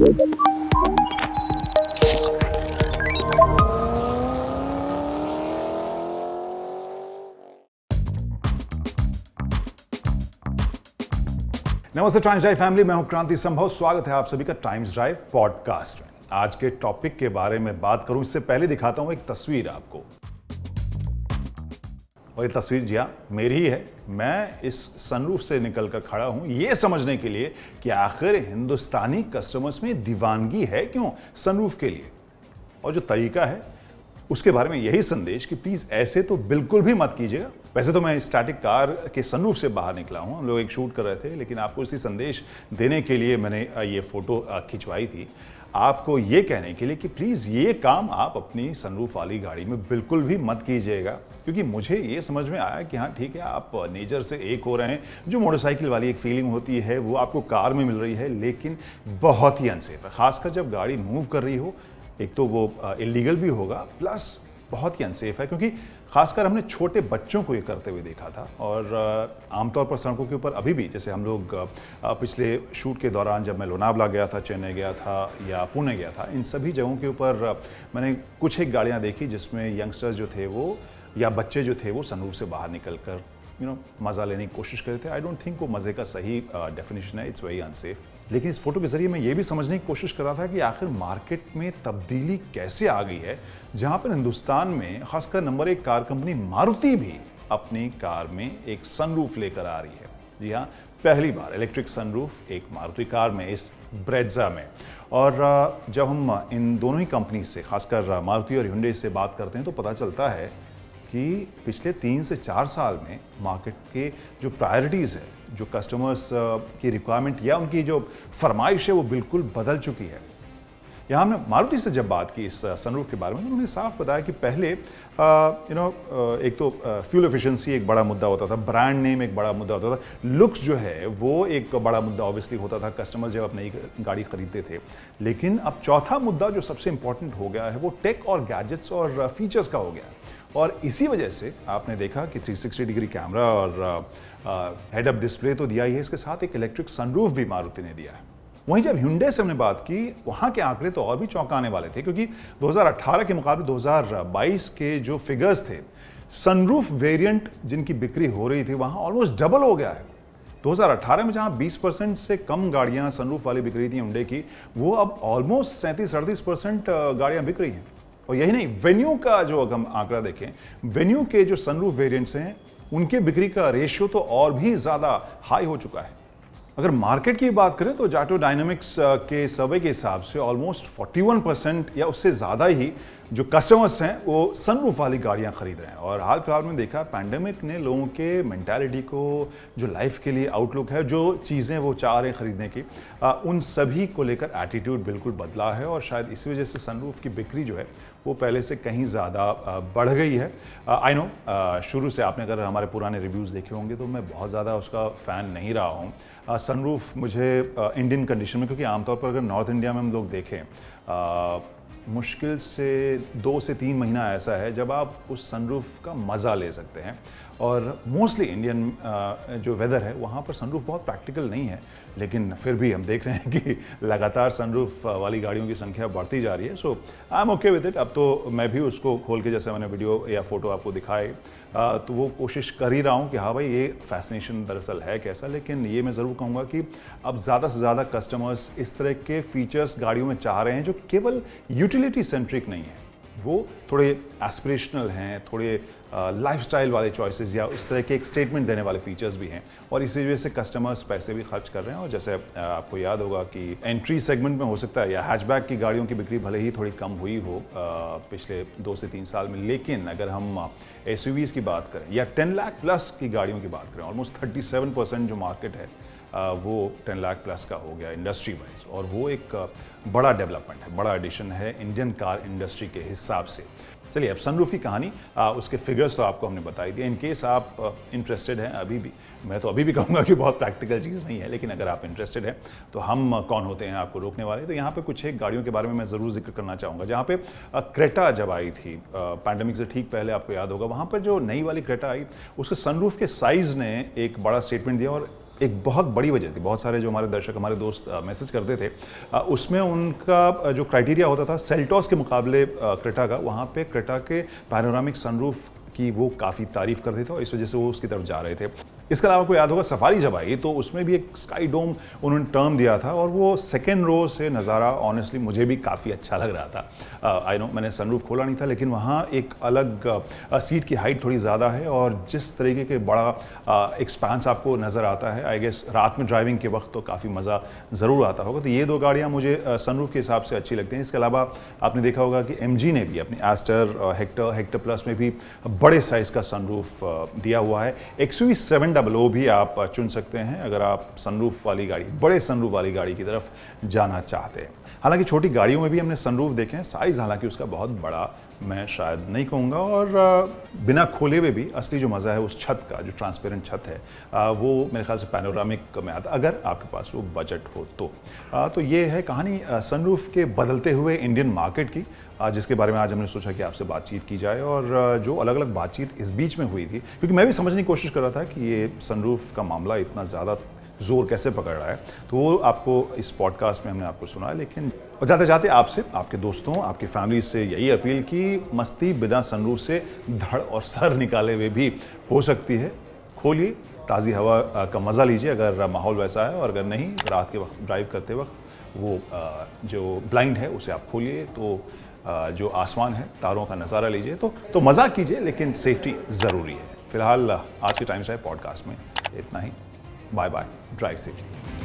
नमस्ते times drive family, मैं हूं क्रांति संभव। स्वागत है आप सभी का टाइम्स ड्राइव पॉडकास्ट में। आज के टॉपिक के बारे में बात करूं इससे पहले दिखाता हूं एक तस्वीर आपको। और ये तस्वीर जी हाँ मेरी ही है। मैं इस सनरूफ से निकलकर खड़ा हूं ये समझने के लिए कि आखिर हिंदुस्तानी कस्टमर्स में दीवानगी है क्यों सनरूफ के लिए, और जो तरीका है उसके बारे में यही संदेश कि प्लीज ऐसे तो बिल्कुल भी मत कीजिएगा। वैसे तो मैं स्टैटिक कार के सनरूफ से बाहर निकला हूं, हम लोग एक शूट कर रहे थे, लेकिन आपको इसी संदेश देने के लिए मैंने ये फोटो खिंचवाई थी, आपको ये कहने के लिए कि प्लीज ये काम आप अपनी सनरूफ वाली गाड़ी में बिल्कुल भी मत कीजिएगा। क्योंकि मुझे ये समझ में आया कि हाँ ठीक है, आप नेचर से एक हो रहे हैं, जो मोटरसाइकिल वाली एक फीलिंग होती है वो आपको कार में मिल रही है, लेकिन बहुत ही अनसेफ है। खासकर जब गाड़ी मूव कर रही हो, एक तो वो इलीगल भी होगा, प्लस बहुत ही अनसेफ है। क्योंकि खासकर हमने छोटे बच्चों को ये करते हुए देखा था, और आमतौर पर सड़कों के ऊपर अभी भी, जैसे हम लोग पिछले शूट के दौरान जब मैं लोनावला गया था, चेन्नई गया था या पुणे गया था, इन सभी जगहों के ऊपर मैंने कुछ एक गाड़ियाँ देखी जिसमें यंगस्टर्स जो थे वो या बच्चे जो थे वो सनरूफ से बाहर निकल कर मज़ा लेने की कोशिश कर रहे थे। आई डोंट थिंक वो मज़े का सही डेफिनेशन है। It's very unsafe. लेकिन इस फोटो के जरिए मैं ये भी समझने की कोशिश कर रहा था कि आखिर मार्केट में तब्दीली कैसे आ गई है, जहां पर हिंदुस्तान में खासकर नंबर 1 कार कंपनी मारुति भी अपनी कार में एक सनरूफ लेकर आ रही है। जी हाँ, पहली बार इलेक्ट्रिक सनरूफ एक मारुति कार में, इस ब्रेज़ा में। और जब हम इन दोनों ही कंपनी से, खासकर मारुति और हुंडई से बात करते हैं, तो पता चलता है कि पिछले 3 से 4 साल में मार्केट के जो प्रायोरिटीज़ है, जो कस्टमर्स की रिक्वायरमेंट या उनकी जो फरमाइश है, वो बिल्कुल बदल चुकी है। यहाँ हमने मारुति से जब बात की इस सनरूफ के बारे में, उन्होंने साफ बताया कि पहले एक तो फ्यूल एफिशिएंसी एक बड़ा मुद्दा होता था, ब्रांड नेम एक बड़ा मुद्दा होता था, लुक्स जो है वो एक बड़ा मुद्दा ऑब्वियसली होता था कस्टमर्स जब अपनी गाड़ी खरीदते थे। लेकिन अब चौथा मुद्दा जो सबसे इंपॉर्टेंट हो गया है वो टेक और गैजेट्स और फीचर्स का हो गया है। और इसी वजह से आपने देखा कि 360 डिग्री कैमरा और हेड अप डिस्प्ले तो दिया ही है, इसके साथ एक इलेक्ट्रिक सनरूफ भी मारुति ने दिया है। वहीं जब हुंडई से हमने बात की, वहाँ के आंकड़े तो और भी चौंकाने वाले थे, क्योंकि 2018 के मुकाबले 2022 के जो फिगर्स थे, सनरूफ वेरिएंट जिनकी बिक्री हो रही थी वहाँ ऑलमोस्ट डबल हो गया है। 2018 में जहाँ 20% से कम गाड़ियाँ सनरूफ वाली बिक रही थी हुंडई की, वो अब ऑलमोस्ट 37-38% गाड़ियाँ बिक रही हैं। और यही नहीं, वेन्यू का जो अगर हम आंकड़ा देखें, वेन्यू के जो सनरूफ वेरिएंट्स हैं उनके बिक्री का रेशियो तो और भी ज़्यादा हाई हो चुका है। अगर मार्केट की बात करें तो जाटो डायनामिक्स के सर्वे के हिसाब से ऑलमोस्ट 41% या उससे ज़्यादा ही जो कस्टमर्स हैं वो सनरूफ वाली गाड़ियां खरीद रहे हैं। और हाल फिलहाल में देखा, पैंडेमिक ने लोगों के मेंटालिटी को, जो लाइफ के लिए आउटलुक है, जो चीज़ें वो चाह रहे हैं खरीदने की, उन सभी को लेकर एटीट्यूड बिल्कुल वजह है। और शायद इसी वजह से सनरूफ की बिक्री जो है वो पहले से कहीं ज़्यादा बढ़ गई है। आई नो, शुरू से आपने अगर हमारे पुराने रिव्यूज़ देखे होंगे तो मैं बहुत ज़्यादा उसका फ़ैन नहीं रहा हूँ। सनरूफ मुझे इंडियन कंडीशन में, क्योंकि आमतौर पर अगर नॉर्थ इंडिया में हम लोग देखें, मुश्किल से 2 से 3 महीना ऐसा है जब आप उस सनरूफ का मज़ा ले सकते हैं। और मोस्टली इंडियन जो वेदर है वहाँ पर सनरूफ बहुत प्रैक्टिकल नहीं है, लेकिन फिर भी हम देख रहे हैं कि लगातार सनरूफ वाली गाड़ियों की संख्या बढ़ती जा रही है। So I am okay with it. अब तो मैं भी उसको खोल के, जैसे मैंने वीडियो या फोटो आपको दिखाए, तो वो कोशिश कर ही रहा हूँ कि हाँ भाई, ये फैसिनेशन दरअसल है कैसा। लेकिन ये मैं ज़रूर कहूँगा कि अब ज़्यादा से ज़्यादा कस्टमर्स इस तरह के फीचर्स गाड़ियों में चाह रहे हैं जो केवल यूटिलिटी सेंट्रिक नहीं है, वो थोड़े एस्पिरेशनल हैं, थोड़े लाइफस्टाइल वाले चॉइसेस या इस तरह के एक स्टेटमेंट देने वाले फीचर्स भी हैं। और इसी वजह से कस्टमर्स पैसे भी खर्च कर रहे हैं। और जैसे आपको याद होगा कि एंट्री सेगमेंट में हो सकता है या हैचबैक की गाड़ियों की बिक्री भले ही थोड़ी कम हुई हो पिछले 2 से 3 साल में, लेकिन अगर हम एसयूवीज़ की बात करें या 10 लाख प्लस की गाड़ियों की बात करें, ऑलमोस्ट 37% जो मार्केट है वो 10 लाख प्लस का हो गया इंडस्ट्री वाइज। और वो एक बड़ा डेवलपमेंट है, बड़ा एडिशन है इंडियन कार इंडस्ट्री के हिसाब से। चलिए, अब सनरूफ की कहानी, उसके फिगर्स तो आपको हमने बताई दिए। इन केस आप इंटरेस्टेड हैं अभी भी, मैं तो अभी भी कहूँगा कि बहुत प्रैक्टिकल चीज़ नहीं है, लेकिन अगर आप इंटरेस्टेड हैं तो हम कौन होते हैं आपको रोकने वाले। तो यहाँ पे कुछ एक गाड़ियों के बारे में मैं ज़रूर जिक्र करना चाहूँगा। जहाँ पे क्रेटा जब आई थी पैंडेमिक से ठीक पहले, आपको याद होगा, वहाँ पर जो नई वाली क्रेटा आई, उसके सनरूफ के साइज़ ने एक बड़ा स्टेटमेंट दिया। और एक बहुत बड़ी वजह थी, बहुत सारे जो हमारे दर्शक, हमारे दोस्त मैसेज करते थे, उसमें उनका जो क्राइटेरिया होता था सेल्टॉस के मुकाबले क्रेटा का, वहाँ पे क्रेटा के पैनोरामिक सनरूफ की वो काफ़ी तारीफ करते थे और इस वजह से वो उसकी तरफ जा रहे थे। इसके अलावा आपको याद होगा सफारी जब आई तो उसमें भी एक स्काई डोम उन्होंने टर्म दिया था और वो सेकेंड रो से नज़ारा ऑनेस्टली मुझे भी काफ़ी अच्छा लग रहा था। आई नो मैंने सनरूफ खोला नहीं था, लेकिन वहाँ एक अलग सीट की हाइट थोड़ी ज़्यादा है और जिस तरीके के बड़ा एक्सपांस आपको नज़र आता है, आई गेस रात में ड्राइविंग के वक्त तो काफ़ी मज़ा ज़रूर आता होगा। तो ये दो गाड़ियाँ मुझे सनरूफ के हिसाब से अच्छी लगती हैं। इसके अलावा आपने देखा होगा कि MG ने भी अपनी एस्टर, हेक्टर प्लस में भी बड़े साइज़ का सनरूफ दिया हुआ है। XUV 700 भी आप चुन सकते हैं अगर आप सनरूफ वाली गाड़ी, बड़े सनरूफ वाली गाड़ी की तरफ जाना चाहते हैं। हालांकि छोटी गाड़ियों में भी हमने सनरूफ देखे हैं, साइज़ हालांकि उसका बहुत बड़ा मैं शायद नहीं कहूँगा, और बिना खोले हुए भी असली जो मज़ा है उस छत का, जो ट्रांसपेरेंट छत है, वो मेरे ख्याल से पैनोरामिक में आता, अगर आपके पास वो बजट हो तो। तो ये है कहानी सनरूफ के बदलते हुए इंडियन मार्केट की, जिसके बारे में आज हमने सोचा कि आपसे बातचीत की जाए। और जो अलग अलग बातचीत इस बीच में हुई थी, क्योंकि मैं भी समझने की कोशिश कर रहा था कि ये सनरूफ का मामला इतना ज़्यादा जोर कैसे पकड़ रहा है, तो वो आपको इस पॉडकास्ट में हमने आपको सुना। लेकिन जाते जाते आपसे, आपके दोस्तों, आपकी फैमिली से यही अपील कि मस्ती बिना सनरूफ से धड़ और सर निकाले हुए भी हो सकती है। खोलिए, ताज़ी हवा का मज़ा लीजिए अगर माहौल वैसा है, और अगर नहीं, रात के वक्त ड्राइव करते वक्त वो जो ब्लाइंड है उसे आप खोलिए, तो जो आसमान है, तारों का नज़ारा लीजिए, तो मज़ा कीजिए, लेकिन सेफ्टी ज़रूरी है। फिलहाल आज के टाइम्स लाइव पॉडकास्ट में इतना ही। Bye bye, drive safely.